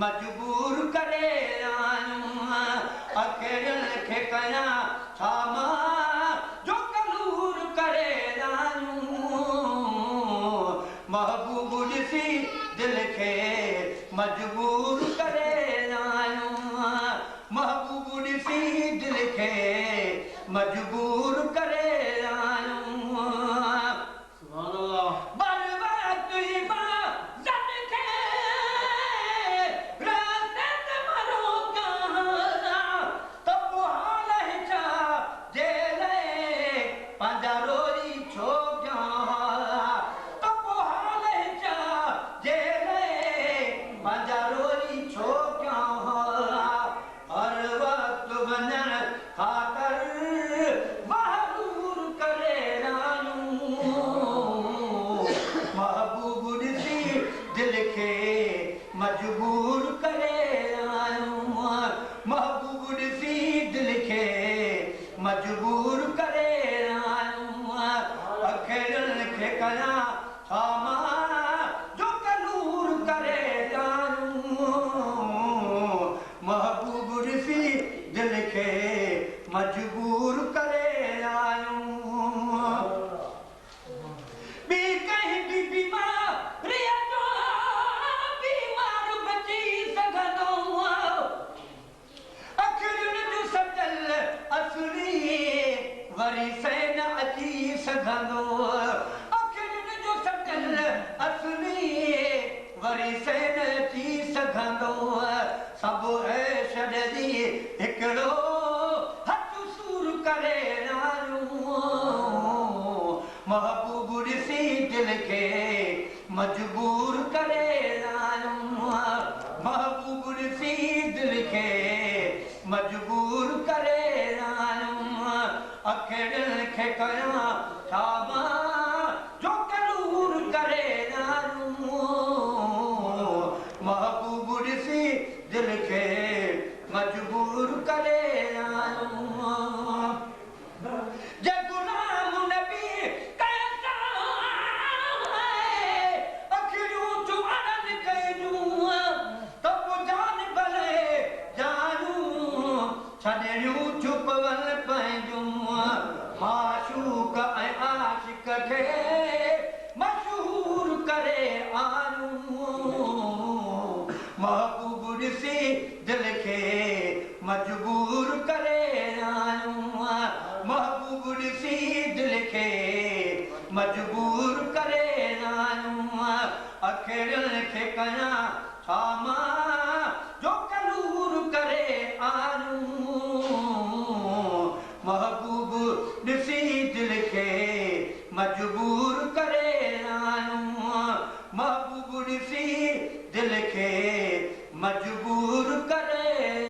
मजबूर करे अखियुनि खे कयां छा मां जो कलूर करे महबूब ॾिसी दिल खे मजबूर करे महबूब ॾिसी दिल खे मजबूर करे मजबूर करे महबूब ॾिसी दिल खे मजबूर करे अखियुनि खे कयां छा मां जो कलूर करे महबूब ॾिसी दिल खे मजबूर करे वरी सैन अची सघंदो अखियुनि जो सटल असली वरी सैन अची सघंदो सभु ऐश ॾिसी हिकिड़ो हथ सूर करे महबूब ॾिसी दिल खे मजबूर करे महबूब ॾिसी दिल खे मजबूर करे अखियुनि खे कयां छा मां जो कलूर करे महबूब ॾिसी दिल खे मजबूर करे जे गुलाम नबी अखियूं तूं अड़न कयूं त पोइ जान भले जानूं छॾियूं छुपवल पंहिंजूं माशूक ऐं आशिक खे मशहूर करे महबूब ॾिसी दिल खे मजबूर करे महबूब ॾिसी दिल खे मजबूर करे अखियुनि खे कयां छा मां जो कलूर करे महबूब ॾिसी दिल खे मजबूर करे महबूब ॾिसी दिल खे मजबूर करे